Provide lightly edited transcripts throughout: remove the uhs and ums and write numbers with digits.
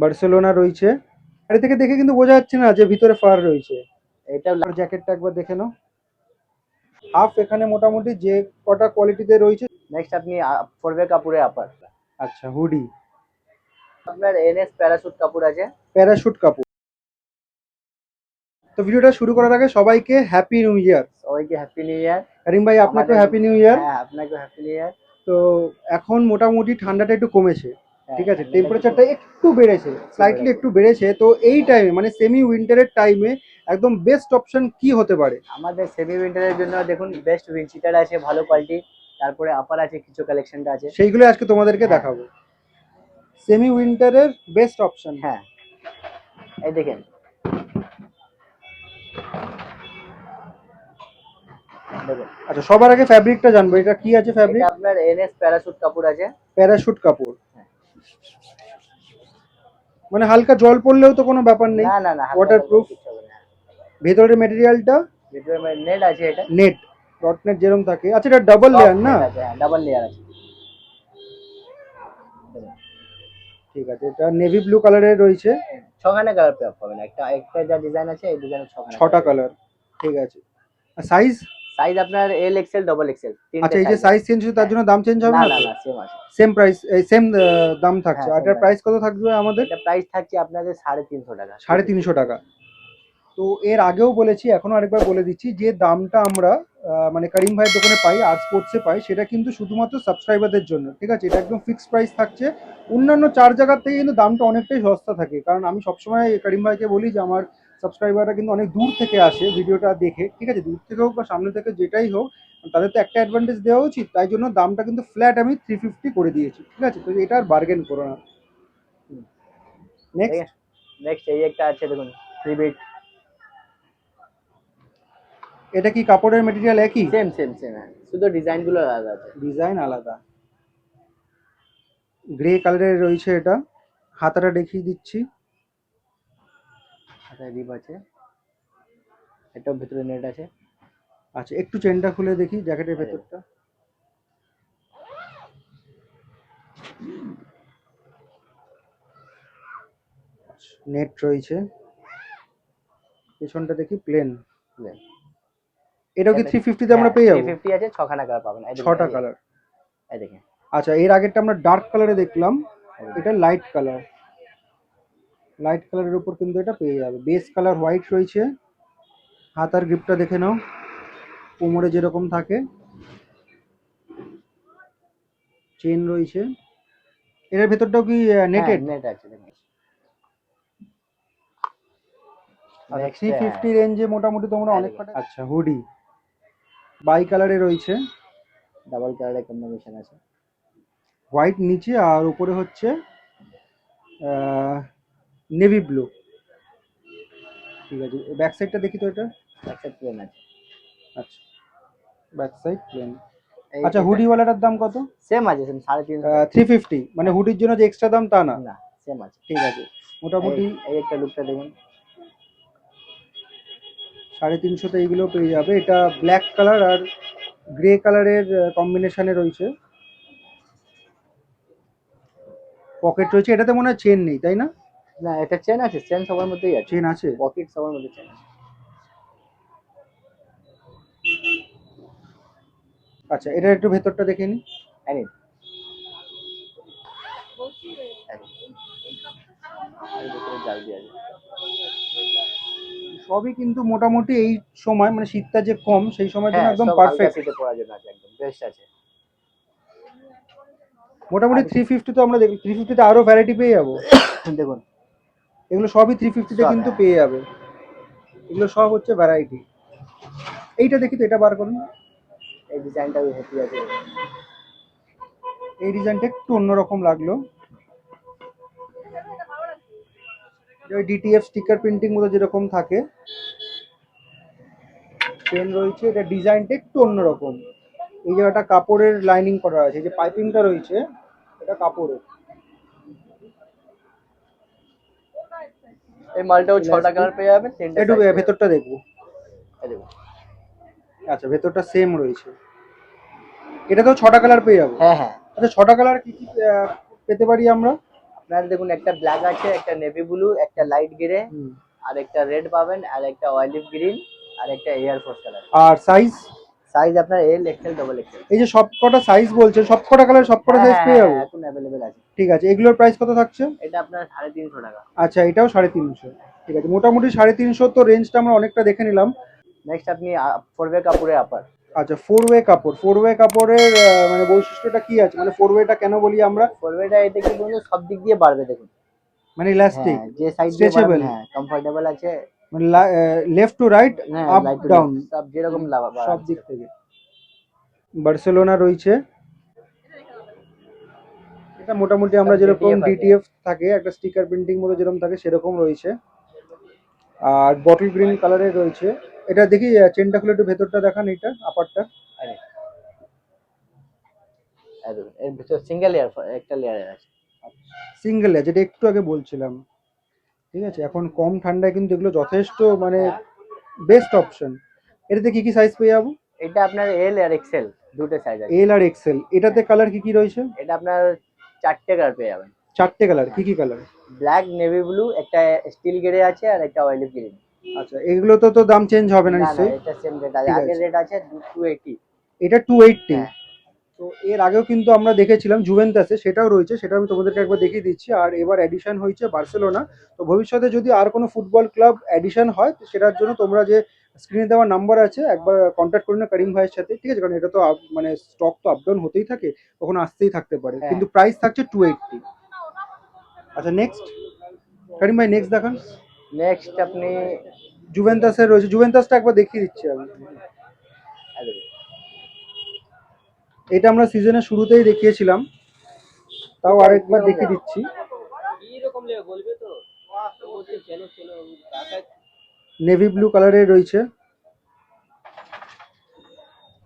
Barcelona রয়েছে। আর এ থেকে দেখে কিন্তু বোঝা যাচ্ছে না যে ভিতরে ফার রয়েছে। এটা জ্যাকেটটা একবার দেখে নাও। হাফ এখানে মোটামুটি যে কটা কোয়ালিটিতে রয়েছে। নেক্সট আপনি পড়বে কাপড়ে আপার। আচ্ছা, হুডি, আপনার এনএস প্যারাশুট কাপড় আছে। প্যারাশুট কাপড়। তো ভিডিওটা শুরু করার আগে সবাইকে হ্যাপি নিউ ইয়ার। সবাইকে হ্যাপি নিউ ইয়ার। করিম ভাই আপনাকেও হ্যাপি নিউ ইয়ার। হ্যাঁ, আপনাকেও হ্যাপি নিউ ইয়ার। তো এখন মোটামুটি ঠান্ডাটা একটু কমেছে, ঠিক আছে, ঠান্ডাটা টেম্পারেচারটা একটু বেড়েছে, স্লাইটলি একটু বেড়েছে। তো এই টাইমে মানে সেমি উইন্টারের টাইমে একদম বেস্ট অপশন কি হতে পারে? আমাদের সেমি উইন্টারের জন্য দেখুন বেস্ট উইন্ডশিটার আছে ভালো কোয়ালিটি, তারপরে আপার আছে কিছু কালেকশনটা আছে, সেইগুলো আজকে তোমাদেরকে দেখাবো। সেমি উইন্টারের বেস্ট অপশন। হ্যাঁ এই দেখেন। দেখুন আচ্ছা, সবার আগে ফ্যাব্রিকটা জানবো, এটা কি আছে ফ্যাব্রিক? এটা আপনার এনএস প্যারাশুট কাপড় আছে। প্যারাশুট কাপড়, মানে হালকা জল পড়লেও তো কোনো ব্যাপার নেই, না না না, ওয়াটারপ্রুফ। ভেতরের মেটেরিয়ালটা ভিতরে নেট আছে, এটা নেট, ডট নেট যেরকম থাকে। আচ্ছা, এটা ডাবল লেয়ার না? হ্যাঁ ডাবল লেয়ার আছে। ঠিক আছে, এটা নেভি ব্লু কালারের রয়েছে। ছখানা কালার পাবেন, একটা একটা যা ডিজাইন আছে এই ডিজাইনে ছটা কালার, ঠিক আছে। আর সাইজ? সাইজ আপনার এল এক্সএল ডবল এক্সএল। আচ্ছা, এই যে সাইজ চেঞ্জ হচ্ছে তার জন্য দাম চেঞ্জ হবে না না? না না, সেম আছে, সেম প্রাইস, সেম দাম থাকছে। আর এটার same প্রাইস কত থাকবে আমাদের? এটা প্রাইস থাকছে আপনাদের 350 টাকা। 350 টাকা। তো এর আগেও বলেছি, এখনো আরেকবার বলে দিচ্ছি, যে দামটা আমরা মানে করিম ভাইয়ের দোকানে পাই, আর স্পোর্টসে পাই, সেটা কিন্তু শুধুমাত্র সাবস্ক্রাইবারদের জন্য, ঠিক আছে? এটা একদম ফিক্সড প্রাইস থাকছে। অন্যান্য 4 জায়গার থেকে কিন্তু দামটা অনেকটাই সস্তা থাকে, কারণ আমি সবসময় করিম ভাইকে বলি যে আমার সাবস্ক্রাইবাররা কিন্তু অনেক দূর থেকে আসে ভিডিওটা দেখে, ঠিক আছে, দূর থেকে হোক বা সামনে থেকে যেটাই হোক, তাদের তো একটা অ্যাডভান্টেজ দেওয়া উচিত। তাই জন্য দামটা কিন্তু ফ্ল্যাট আমি 350 করে দিয়েছি, ঠিক আছে? তো এটা আর বার্গেন করো না। নেক্সট নেক্সট এই একটা আছে দেখুন, থ্রি বিট। এটা কি কাপড়ের মেটেরিয়াল একই? সেম সেম সেম, হ্যাঁ, শুধু ডিজাইন গুলো আলাদা আছে। ডিজাইন আলাদা। গ্রে কালারের রয়েছে এটা। হাতাটা দেখিয়ে দিচ্ছি। আচ্ছা রিপ আছে, এটার ভিতরে নেট আছে। আচ্ছা, একটু চেনটা খুলে দেখি জ্যাকেটের ভেতরটা। নেট রয়েছে। পেছনটা দেখি প্লেন। এটাও কি 350 তে আমরা পেয়ে যাবো? 350 আছে, ছখানা কালার পাবেন, এই দেখুন, 6টা কালার। এই দেখেন। আচ্ছা, এর আগেরটা আমরা ডার্ক কালারে দেখলাম, এটা লাইট কালার। লাইট কালারের উপর কিন্তু এটা পেয়ে যাবে। বেস কালার হোয়াইট রয়েছে। হাতার গ্রিপটা দেখে নাও, কোমরে যেরকম থাকে। চেন রয়েছে। এর ভেতরটাও কি নেটেড? নেট আছে দেখুন। আচ্ছা, 350 রেঞ্জে মোটামুটি তোমরা অনেক কটা। আচ্ছা, হুডি বাই কালারে রয়েছে, ডাবল কালারের কম্বিনেশন আছে। হোয়াইট নিচে আর উপরে হচ্ছে নেভি ব্লু। ঠিক আছে, ব্যাক সাইডটা দেখি তো এটা। ব্যাক সাইড প্লেন আছে। আচ্ছা, ব্যাক সাইড প্লেন। আচ্ছা, হুডিওয়ালাটার দাম কত? সেম আছে, সেম 350। 350, মানে হুডির জন্য যে এক্সট্রা দাম তা না? না, সেম আছে। ঠিক আছে, মোটামুটি এই একটা লুকটা দেখুন, 350 এইগুলো পেয়ে যাবে। এটা ব্ল্যাক কালার আর গ্রে কালারের কম্বিনেশনে রয়েছে। পকেট রয়েছে, এটাতে মনে হয় চেন নেই, তাই না? না এটা চেন আছে, চেন সবার মধ্যেই আছে, চেন আছে। পকেট সবার মধ্যে চেন আছে। আচ্ছা, এটা একটু ভেতরটা দেখে নি। এই জাল দিয়ে আছে। সবই কিন্তু মোটামুটি এই সময় মানে শীতটা যে কম, সেই সময়ের জন্য হ্যাঁ, একদম সব পারফেক্ট। শীতে পরার জন্য আছে, একদম বেস্ট আছে। মোটামুটি 350 তো আমরা দেখি, 350 তে আরো ভ্যারাইটি পেয়ে যাবো। দেখুন এগুলো সবই 350 তে কিন্তু পেয়ে যাবে। এগুলো সব হচ্ছে ভ্যারাইটি। এইটা দেখি তো, এটা বার করুন। এই ডিজাইনটা হেভি আছে। এই ডিজাইনটা একটু অন্যরকম লাগলো। ওই ডিটিএফ স্টিকার প্রিন্টিং মতো যেরকম থাকে। পেন রয়েছে, এটা ডিজাইনটা একটু অন্যরকম। এই জায়গাটা কাপড়ের লাইনিং করা আছে, এই যে পাইপিংটা রয়েছে এটা কাপড়ের। এই মালটাও 6টা কালার পেয়ে যাবেন, 3টা একটু ভেতরটা দেখবো। এই দেখুন। আচ্ছা, ভেতরটা সেম রয়েছে। এটা তো 6টা কালার পেয়ে যাবো। হ্যাঁ হ্যাঁ, আচ্ছা, 6টা কালার কি কি পেতে পারি আমরা? আপনার দেখুন একটা ব্ল্যাক আছে, একটা নেভি ব্লু, একটা লাইট গ্রে, আর একটা রেড পাবেন, আর একটা অলিভ গ্রিন, আর একটা এয়ার ফোর্স কালার। আর সাইজ? সাইজ আপনার এল, এক্সেল, ডবল এক্সেল। এই যে সবকটা সাইজ বলছেন, সবকটা কালার সবকটা সাইজ পেয়ে যাবো? এখন অ্যাভেলেবেল আছে। ঠিক আছে, এগুলোর প্রাইস কত থাকছে? এটা আপনার 350 টাকা। আচ্ছা, এটাও 350। ঠিক আছে, মোটামুটি 350 তো রেঞ্জটা আমরা অনেকটা দেখে নিলাম। নেক্সট আপনি 4 ওয়ে কাপড়ের আপার। আচ্ছা, 4 ওয়ে কাপড়। 4 ওয়ে কাপড়ের মানে বৈশিষ্ট্যটা কি আছে, মানে 4 ওয়েটা কেন বলি আমরা? 4 ওয়েটা এটা কি বলুন, সব দিক দিয়ে বাড়বে দেখুন। মানে ইলাস্টিক, হ্যাঁ, যে সাইড দিয়ে স্ট্রেচেবল, বাড়বে, হ্যাঁ কমফোর্টেবল আছে। মানে লেফট টু রাইট, হ্যাঁ, আপ লাইট টু ডাউন, সব যেরকম সব দিক থেকে। বার্সেলোনা রয়েছে, এটা মোটামুটি আমরা সব যেরকম DTF আছে। ডিটিএফ থাকে একটা স্টিকার প্রিন্টিং মতো যেরকম থাকে সেরকম রয়েছে। আর বটল গ্রিন কালারের রয়েছে। এটা দেখি চেনটা খুলে একটু ভেতরটা দেখান, এইটা আপারটা। আরে আরে, এর ভিতর সিঙ্গেল লেয়ার, একটা লেয়ার আছে। সিঙ্গেল আছে, যেটা একটু আগে বলছিলাম। ঠিক আছে, এখন কম ঠান্ডায় কিন্তু এগুলো যথেষ্ট মানে বেস্ট অপশন। এটাতে কি কি সাইজ পেয়ে যাবো? এটা আপনার এল আর এক্সেল দুটো সাইজ আছে। এল আর এক্সেল। এটাতে কালার কি কি রয়েছে? এটা আপনার 4টে কালার পেয়ে যাবেন। 4টে কালার, কি কি কালার? ব্ল্যাক, নেভি ব্লু, একটা স্টিল গ্রে আছে, আর একটা অলিভ গ্রিন। আচ্ছা, এগুলো তো দাম চেঞ্জ হবে না না না, নিশ্চয়ই? এটা সেম রেট আছে। ঠিক আগের আছে, রেট আছে 280। এটা 280। হ্যাঁ। তো এর আগেও কিন্তু আমরা দেখেছিলাম জুভেন্টাসে, সেটাও রয়েছে, সেটা আমি তোমাদেরকে একবার দেখিয়ে দিচ্ছি। আর এবার এডিশন হয়েছে বার্সেলোনা। তো ভবিষ্যতে যদি আর কোনো ফুটবল ক্লাব এডিশন হয় তো সেটার জন্য তোমরা যে স্ক্রিনে দেওয়া নাম্বার আছে একবার কন্ট্যাক্ট করে না করিম ভাইয়ের সাথে, ঠিক আছে? কারণ এটা তো মানে স্টক তো আপ ডাউন হতেই থাকে, কখনো আসতেই থাকতে পারে, হ্যাঁ। কিন্তু প্রাইস থাকছে 280। আচ্ছা, নেক্সট করিম ভাই, নেক্সট দেখান। নেক্সট আপনি জুভেন্টাসের রয়েছে, জুভেন্টাসটা একবার দেখিয়ে দিচ্ছি আমি। আরে, এটা আমরা সিজনের শুরুতেই দেখিয়েছিলাম, তাও আরেকবার দেখিয়ে দিচ্ছি। নেভি ব্লু কালারের রয়েছে।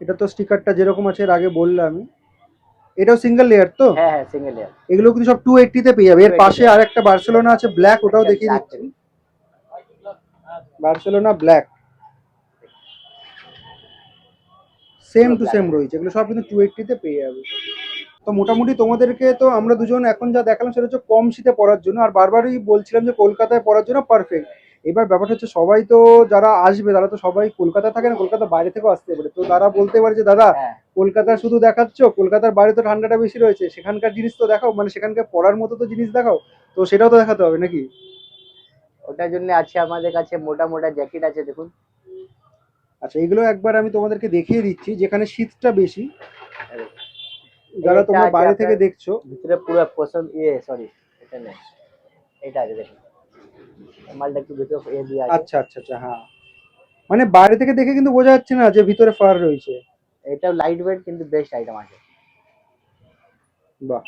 এটা তো স্টিকারটা যেরকম আছে এর আগে বললাম আমি। এটাও সিঙ্গেল লেয়ার তো? হ্যাঁ হ্যাঁ, সিঙ্গেল লেয়ার। এগুলো কিন্তু সব 280 তে পেয়ে যাবে। এর 280 পাশে আর একটা বার্সেলোনা আছে ব্ল্যাক, ওটাও একটা দেখিয়ে black দিচ্ছি। Barcelona black, same to same রয়েছে। এগুলো সব কিন্তু 280 তে পেয়ে যাবে। তো মোটামুটি তোমাদেরকে তো আমরা দুজন এখন যা দেখালাম সেটা হচ্ছে কম শীতে পরার জন্য, আর বারবারই বলছিলাম যে কলকাতায় পরার জন্য পারফেক্ট। এবার ব্যাপারটা হচ্ছে সবাই তো যারা আসবে তারা তো সবাই কলকাতা থাকে না, কলকাতা বাইরে থেকেও আসতে পারে। তো তারা বলতে পারে যে দাদা হ্যাঁ, কলকাতা শুধু দেখাচ্ছ, কলকাতার বাইরে তো ঠান্ডাটা বেশি রয়েছে, সেখানকার জিনিস তো দেখাও, মানে সেখানকার পরার মতো তো জিনিস দেখাও। তো সেটাও তো দেখাতে হবে নাকি? ওটার জন্য আছে আমাদের কাছে মোটা মোটা জ্যাকেট আছে দেখুন। আচ্ছা, এগুলো একবার আমি তোমাদেরকে দেখিয়ে দিচ্ছি যেখানে শীতটা বেশি, আরে, যারা এটা তোমরা আছে বাইরে আপনার থেকে দেখছো। ভিতরে পুরো পছন্দ সরি, এটা নেই, এটা আছে দেখুন। মালটা একটু ভিতরে দিয়ে আছে। আচ্ছা আচ্ছা আচ্ছা, হ্যাঁ, মানে বাইরে থেকে দেখে কিন্তু বোঝা যাচ্ছে না যে ভিতরে ফার রয়েছে। এটাও লাইট ওয়েট কিন্তু বেস্ট আইটেম আছে। বাহ,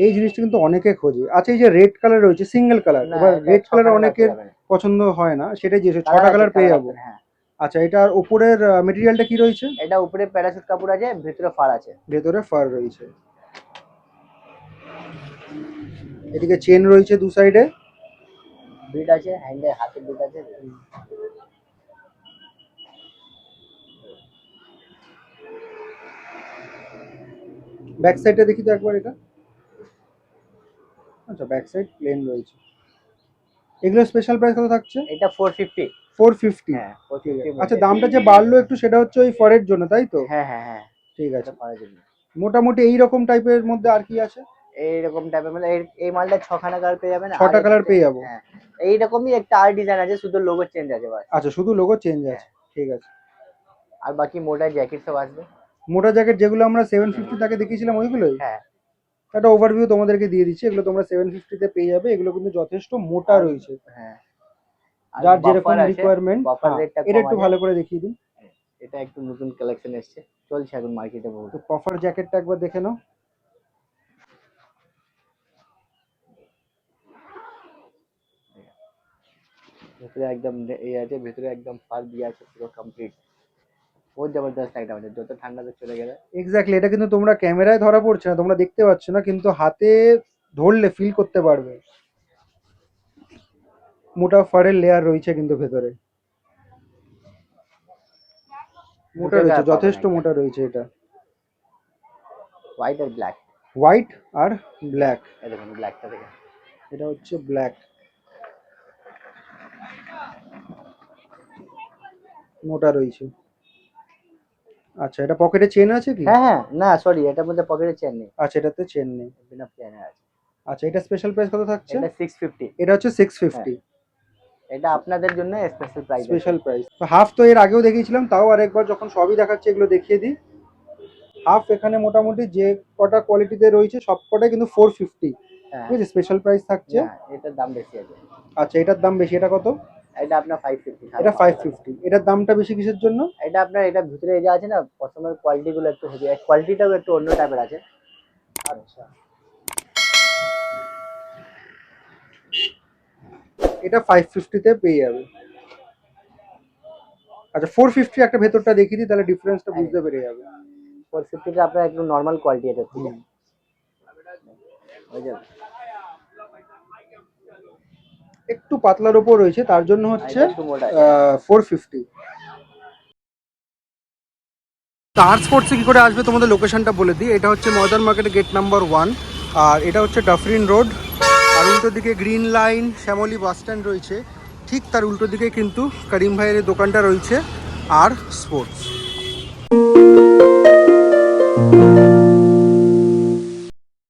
এই জিনিসটা কিন্তু অনেকে খোঁজে। আচ্ছা, এই যে রেড কালার রয়েছে সিঙ্গেল কালার, না, এবার এটা রেড কালার 6 অনেকের পেয়ে যাবেন। পছন্দ হয় না, সেটাই যে কালার 6টা আছে, কালার পেয়ে কালার যাবো। আছে, হ্যাঁ। আচ্ছা, এটার উপরের মেটেরিয়ালটা কি রয়েছে? এটা উপরে প্যারাশুট কাপড় আছে, ভিতরে ফার আছে। ভেতরে ফার রয়েছে। এদিকে চেন রয়েছে দু সাইডে। বিট আছে, হ্যান্ডে হাতে বিট আছে। ব্যাক সাইডটা দেখি তো একবার এটা। আচ্ছা, ব্যাক সাইড প্লেন রয়েছে। এগুলো স্পেশাল প্রাইস কত থাকছে? এটা 450। 450। হ্যাঁ, ঠিক আছে। 450 আচ্ছা, দামটা যে বাড়লো একটু সেটা হচ্ছে ওই ফরের জন্য, তাই তো? হ্যাঁ হ্যাঁ হ্যাঁ, ঠিক এটা আছে। ফারের জন্য। মোটামুটি এই রকম টাইপের মধ্যে আর কি আছে? এইরকম টাইপের মানে এই মালটা 6খানা কালার পেয়ে যাবেন। 6টা কালার পেয়ে যাবো। হ্যাঁ, এইরকমই একটা আর ডিজাইন আছে, শুধু লোগো চেঞ্জ আছে বাস। আচ্ছা, শুধু লোগো চেঞ্জ হ্যাঁ। আছে। ঠিক আছে। আর বাকি মোটা জ্যাকেট সব আসবে। মোটা জ্যাকেট যেগুলো আমরা 750 তাকে দেখিয়েছিলাম ওইগুলোই। হ্যাঁ। একটা ওভারভিউ তোমাদেরকে দিয়ে দিচ্ছি, এগুলো তোমরা 750 তে পেয়ে যাবে। এগুলো কিন্তু যথেষ্ট মোটা রয়েছে, হ্যাঁ, আর যার যেরকম বাফার আছে। রিকোয়ারমেন্ট। বাফার রেটটা এটা কম একটু আছে। ভালো করে দেখিয়ে দিন। এটা একটু নতুন কালেকশন এসেছে, চলছে এখন মার্কেটে বহুত। তো পফার জ্যাকেটটা একবার দেখে নাও। ভিতরে একদম এই আছে, ভিতরে একদম ফার দিয়ে আছে পুরো কমপ্লিট। বহুত জবরদস্ত আইটেম আছে, যত ঠান্ডাতে চলে গেলে। এক্স্যাক্টলি, এটা কিন্তু তোমরা ক্যামেরায় ধরা পড়ছে না, তোমরা দেখতে পাচ্ছ না, কিন্তু হাতে ধরলে ফিল করতে পারবে। মোটা ফারের লেয়ার রয়েছে কিন্তু ভেতরে, মোটা রয়েছে, যথেষ্ট মোটা রয়েছে। এটা হোয়াইট আর ব্ল্যাক। হোয়াইট আর ব্ল্যাক। এই দেখুন ব্ল্যাকটা দেখে। এটা হচ্ছে ব্ল্যাক, মোটা রয়েছে। আচ্ছা, এটা পকেটে চেন আছে কি? হ্যাঁ হ্যাঁ, না সরি, এটার মধ্যে পকেটে চেন নেই, আচ্ছা, এটাতে চেন নেই। বিনা চেনে আছে। আচ্ছা, এটা স্পেশাল প্রাইস কত থাকছে? এটা 650। এটা হচ্ছে 650। এটা আপনাদের জন্য স্পেশাল প্রাইস আছে। Special price. তো হাফ তো এর আগেও দেখিয়েছিলাম, তাও আরেকবার যখন সবই দেখাচ্ছে এগুলো দেখিয়ে দিই। হাফ এখানে মোটামুটি যে কটা কোয়ালিটিতে রয়েছে সব কটাই কিন্তু 450, হ্যাঁ ঠিক আছে, স্পেশাল প্রাইস থাকছে। না, এটার দাম বেশি আছে। আচ্ছা, এটার দাম বেশি, এটা কত? এটা আপনার 550। এটা 550। এটার দামটা বেশি কিসের জন্য? এটা আপনার এটা ভিতরে যা আছে না, পছন্দের কোয়ালিটি গুলো একটু হেভি, কোয়ালিটিটাও একটু অন্য টাইপের আছে। আচ্ছা, এটা 550 তে পেয়ে যাবে। আচ্ছা, 450 একটা ভেতরটা দেখিয়ে দিই, তাহলে ডিফারেন্সটা বুঝতে পেরে যাবে। 450 আপনার একটু নর্মাল কোয়ালিটি এটা থেকে হয়ে যাবে। একটু পাতলার উপর রয়েছে, তার জন্য হচ্ছে এটা একটু মোটা আছে। 450। স্টার স্পোর্টসে কী করে আসবে তোমাদের লোকেশনটা বলে দিই। এটা হচ্ছে ময়দান মার্কেটের গেট নাম্বার 1, আর এটা হচ্ছে ডাফরিন রোড। আর উল্টো দিকে green line Shyamoli bus stand রয়েছে, ঠিক তার উল্টো দিকে কিন্তু করিম ভাইয়ের দোকানটা রয়েছে আর স্পোর্টস।